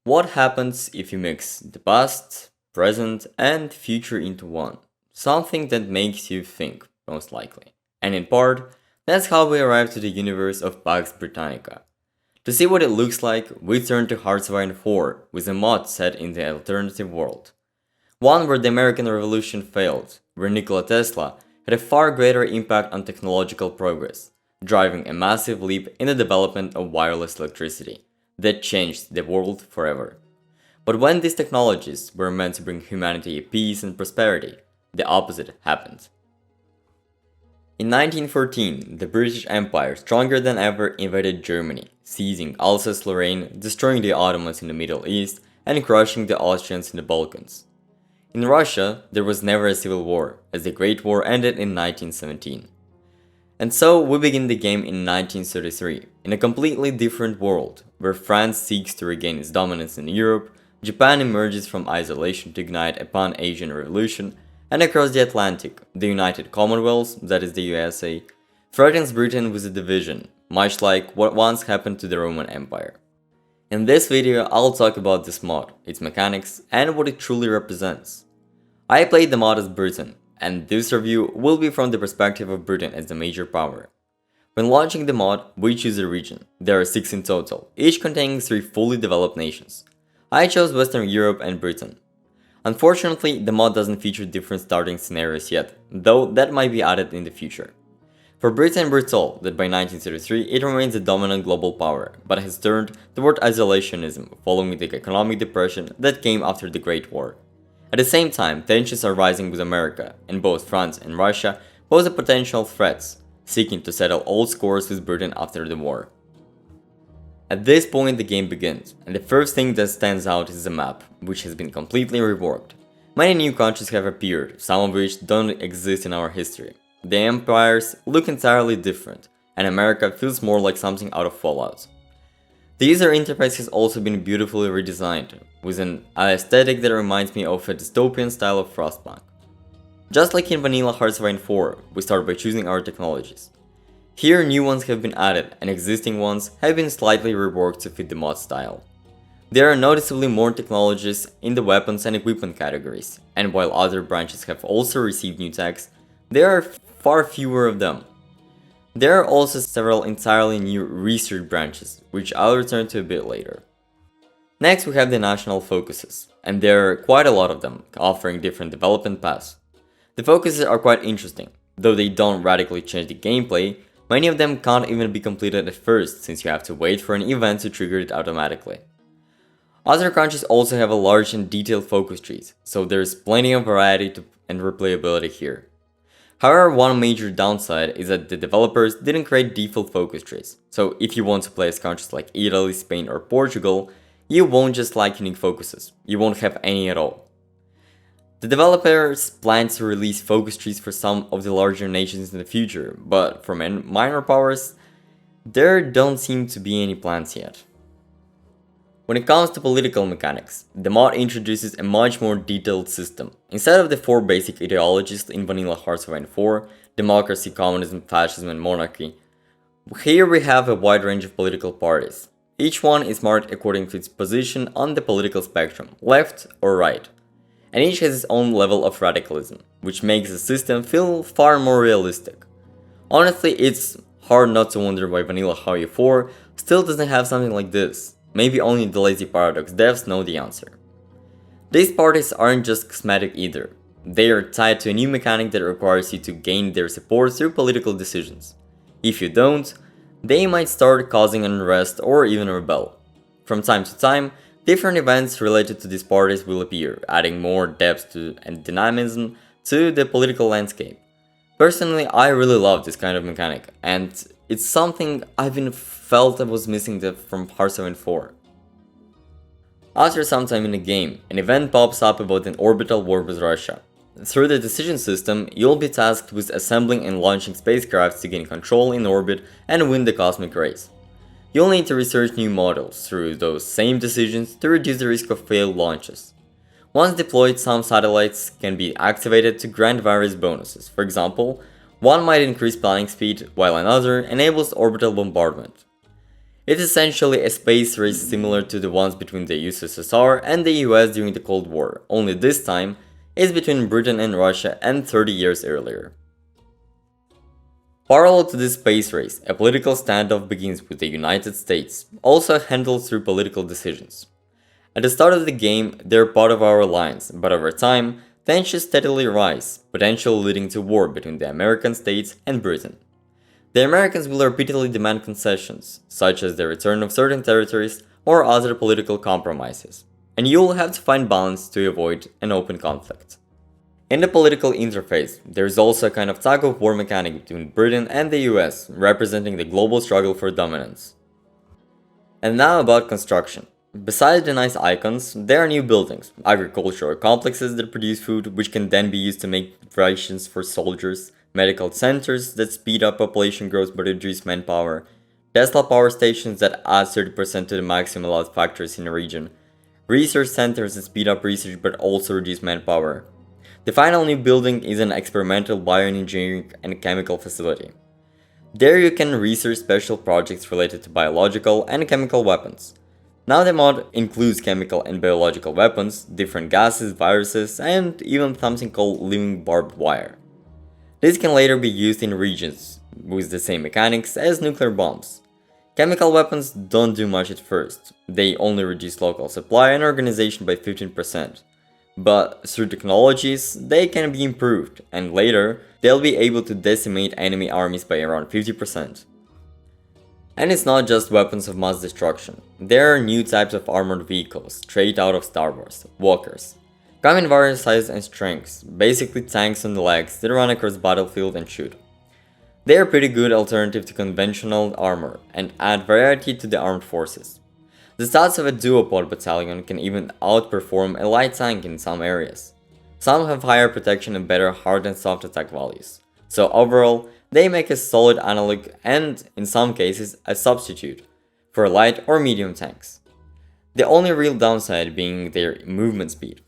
What happens if you mix the past, present, and future into one? Something that makes you think, most likely. And in part, that's how we arrive to the universe of Pax Britannica. To see what it looks like, we turn to Hearts of Iron 4 with a mod set in the alternative world. One where the American Revolution failed, where Nikola Tesla had a far greater impact on technological progress, driving a massive leap in the development of wireless electricity that changed the world forever. But when these technologies were meant to bring humanity peace and prosperity, the opposite happened. In 1914, the British Empire, stronger than ever, invaded Germany, seizing Alsace-Lorraine, destroying the Ottomans in the Middle East, and crushing the Austrians in the Balkans. In Russia, there was never a civil war, as the Great War ended in 1917. And so we begin the game in 1933, in a completely different world, where France seeks to regain its dominance in Europe, Japan emerges from isolation to ignite a pan-Asian revolution, and across the Atlantic, the United Commonwealth, that is the USA, threatens Britain with a division, much like what once happened to the Roman Empire. In this video, I'll talk about this mod, its mechanics, and what it truly represents. I played the mod as Britain, and this review will be from the perspective of Britain as the major power. When launching the mod, we choose a region. There are 6 in total, each containing 3 fully developed nations. I chose Western Europe and Britain. Unfortunately, the mod doesn't feature different starting scenarios yet, though that might be added in the future. For Britain, we're told that by 1933 it remains the dominant global power, but has turned toward isolationism following the economic depression that came after the Great War. At the same time, tensions are rising with America, and both France and Russia pose potential threats, seeking to settle old scores with Britain after the war. At this point the game begins, and the first thing that stands out is the map, which has been completely reworked. Many new countries have appeared, some of which don't exist in our history. The empires look entirely different, and America feels more like something out of Fallout. The user interface has also been beautifully redesigned, with an aesthetic that reminds me of a dystopian style of Frostpunk. Just like in vanilla Hearts of Iron 4, we start by choosing our technologies. Here new ones have been added, and existing ones have been slightly reworked to fit the mod style. There are noticeably more technologies in the weapons and equipment categories, and while other branches have also received new tags, there are far fewer of them. There are also several entirely new research branches, which I'll return to a bit later. Next we have the national focuses, and there are quite a lot of them, offering different development paths. The focuses are quite interesting, though they don't radically change the gameplay. Many of them can't even be completed at first, since you have to wait for an event to trigger it automatically. Other countries also have a large and detailed focus trees, so there's plenty of variety and replayability here. However, one major downside is that the developers didn't create default focus trees, so if you want to play as countries like Italy, Spain or Portugal, you won't just like unique focuses, you won't have any at all. The developers plan to release focus trees for some of the larger nations in the future, but for minor powers, there don't seem to be any plans yet. When it comes to political mechanics, the mod introduces a much more detailed system. Instead of the 4 basic ideologies in vanilla Hearts of Iron 4, democracy, communism, fascism and monarchy, here we have a wide range of political parties. Each one is marked according to its position on the political spectrum, left or right, and each has its own level of radicalism, which makes the system feel far more realistic. Honestly, it's hard not to wonder why vanilla Hawaii 4 still doesn't have something like this. Maybe only the lazy Paradox devs know the answer. These parties aren't just cosmetic either. They are tied to a new mechanic that requires you to gain their support through political decisions. If you don't, they might start causing unrest or even rebel. From time to time, different events related to these parties will appear, adding more depth and dynamism to the political landscape. Personally, I really love this kind of mechanic, and it's something I've been felt I was missing from Hearts of Iron 4. After some time in the game, an event pops up about an orbital war with Russia. Through the decision system, you'll be tasked with assembling and launching spacecrafts to gain control in orbit and win the cosmic race. You'll need to research new models through those same decisions to reduce the risk of failed launches. Once deployed, some satellites can be activated to grant various bonuses. For example, one might increase planning speed, while another enables orbital bombardment. It's essentially a space race similar to the ones between the USSR and the US during the Cold War, only this time it's between Britain and Russia and 30 years earlier. Parallel to this space race, a political standoff begins with the United States, also handled through political decisions. At the start of the game, they're part of our alliance, but over time, tensions steadily rise, potentially leading to war between the American states and Britain. The Americans will repeatedly demand concessions, such as the return of certain territories or other political compromises, and you will have to find balance to avoid an open conflict. In the political interface, there is also a kind of tug of war mechanic between Britain and the US, representing the global struggle for dominance. And now about construction. Besides the nice icons, there are new buildings, agricultural complexes that produce food which can then be used to make rations for soldiers, medical centers that speed up population growth but reduce manpower, Tesla power stations that add 30% to the maximum allowed factories in a region, research centers that speed up research but also reduce manpower. The final new building is an experimental bioengineering and chemical facility. There you can research special projects related to biological and chemical weapons. Now the mod includes chemical and biological weapons, different gases, viruses, and even something called living barbed wire. This can later be used in regions with the same mechanics as nuclear bombs. Chemical weapons don't do much at first, they only reduce local supply and organization by 15%. But through technologies, they can be improved, and later, they'll be able to decimate enemy armies by around 50%. And it's not just weapons of mass destruction. There are new types of armored vehicles, straight out of Star Wars, walkers. Come in various sizes and strengths, basically tanks on the legs that run across the battlefield and shoot. They are pretty good alternative to conventional armor, and add variety to the armed forces. The stats of a duopod battalion can even outperform a light tank in some areas. Some have higher protection and better hard and soft attack values. So overall, they make a solid analog and, in some cases, a substitute for light or medium tanks. The only real downside being their movement speed.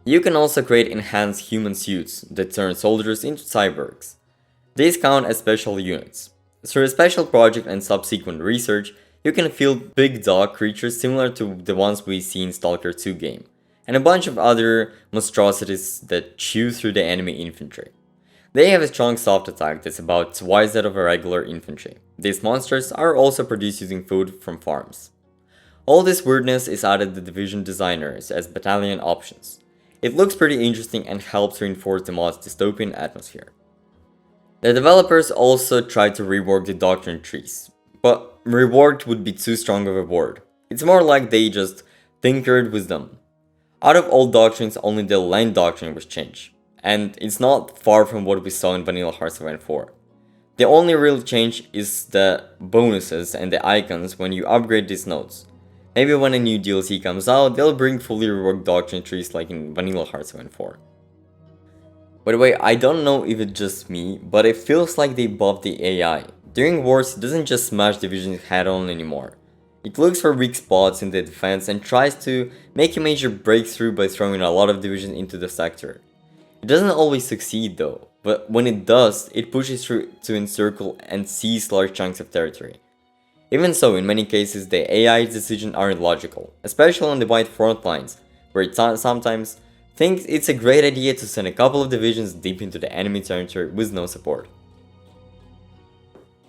You can also create enhanced human suits that turn soldiers into cyborgs. These count as special units. Through a special project and subsequent research, you can field big dog creatures similar to the ones we see in Stalker 2 game, and a bunch of other monstrosities that chew through the enemy infantry. They have a strong soft attack that's about twice that of a regular infantry. These monsters are also produced using food from farms. All this weirdness is added to the division designers as battalion options. It looks pretty interesting and helps reinforce the mod's dystopian atmosphere. The developers also tried to rework the doctrine trees, but reworked would be too strong of a word. It's more like they just tinkered with them. Out of all doctrines, only the land doctrine was changed, and it's not far from what we saw in Vanilla Hearthstone 4. The only real change is the bonuses and the icons when you upgrade these nodes. Maybe when a new DLC comes out, they'll bring fully reworked doctrine trees like in Vanilla Hearthstone 4. By the way, I don't know if it's just me, but it feels like they buffed the AI. During wars, it doesn't just smash divisions head on anymore. It looks for weak spots in the defense and tries to make a major breakthrough by throwing a lot of divisions into the sector. It doesn't always succeed though, but when it does, it pushes through to encircle and seize large chunks of territory. Even so, in many cases, the AI's decisions aren't logical, especially on the wide front lines, where it sometimes thinks it's a great idea to send a couple of divisions deep into the enemy territory with no support.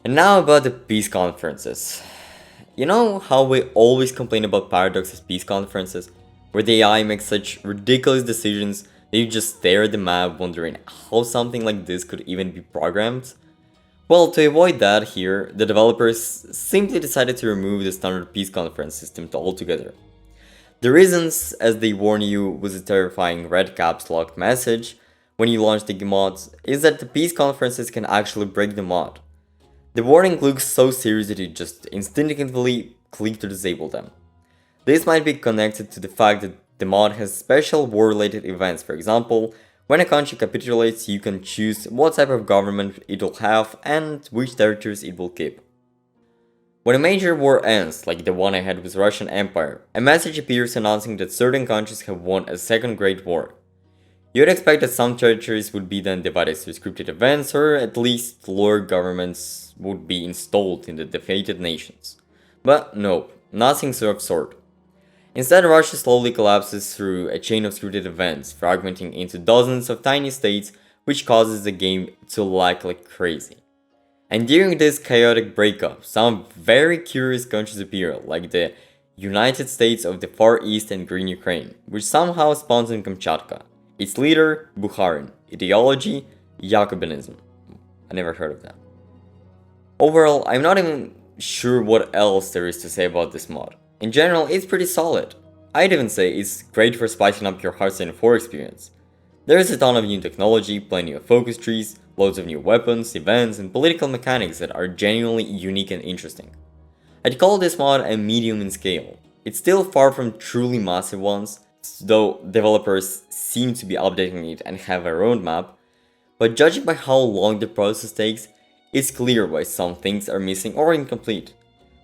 And now about the peace conferences. You know how we always complain about paradoxes peace conferences, where the AI makes such ridiculous decisions that you just stare at the map wondering how something like this could even be programmed? Well, to avoid that here, the developers simply decided to remove the standard peace conference system altogether. The reasons, as they warn you with a terrifying red caps locked message when you launch the mods, is that the peace conferences can actually break the mod. The warning looks so serious that you just instinctively click to disable them. This might be connected to the fact that the mod has special war-related events. For example, when a country capitulates, you can choose what type of government it will have and which territories it will keep. When a major war ends, like the one I had with Russian Empire, a message appears announcing that certain countries have won a second Great War. You'd expect that some territories would be then divided through scripted events or at least lower governments Austrians would be installed in the defeated nations. But no, nothing of the sort. Instead, Russia slowly collapses through a chain of scripted events, fragmenting into dozens of tiny states, which causes the game to lag like crazy. And during this chaotic breakup, some very curious countries appear, like the United States of the Far East and Green Ukraine, which somehow spawns in Kamchatka. Its leader, Bukharin. Ideology, Jacobinism. I never heard of that. Overall, I'm not even sure what else there is to say about this mod. In general, it's pretty solid. I'd even say it's great for spicing up your Hearthstone 4 experience. There is a ton of new technology, plenty of focus trees, loads of new weapons, events, and political mechanics that are genuinely unique and interesting. I'd call this mod a medium in scale. It's still far from truly massive ones, though developers seem to be updating it and have a roadmap, but judging by how long the process takes, it's clear why some things are missing or incomplete.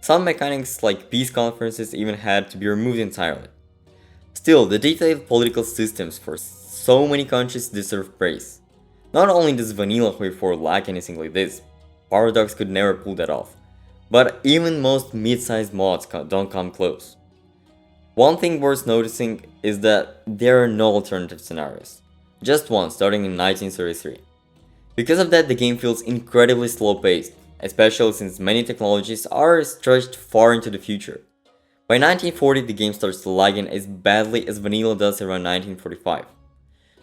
Some mechanics like peace conferences even had to be removed entirely. Still, the detailed political systems for so many countries deserve praise. Not only does Vanilla Wave 4 lack anything like this, Paradox could never pull that off, but even most mid-sized mods don't come close. One thing worth noticing is that there are no alternative scenarios, just one starting in 1933. Because of that, the game feels incredibly slow-paced, especially since many technologies are stretched far into the future. By 1940, the game starts lagging as badly as vanilla does around 1945.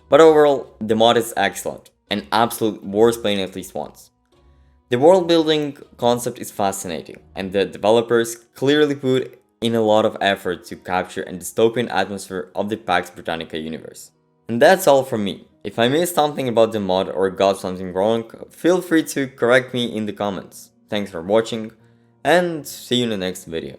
But overall, the mod is excellent, and absolute worth playing at least once. The world building concept is fascinating, and the developers clearly put in a lot of effort to capture a dystopian atmosphere of the Pax Britannica universe. And that's all from me. If I missed something about the mod or got something wrong, feel free to correct me in the comments. Thanks for watching, and see you in the next video.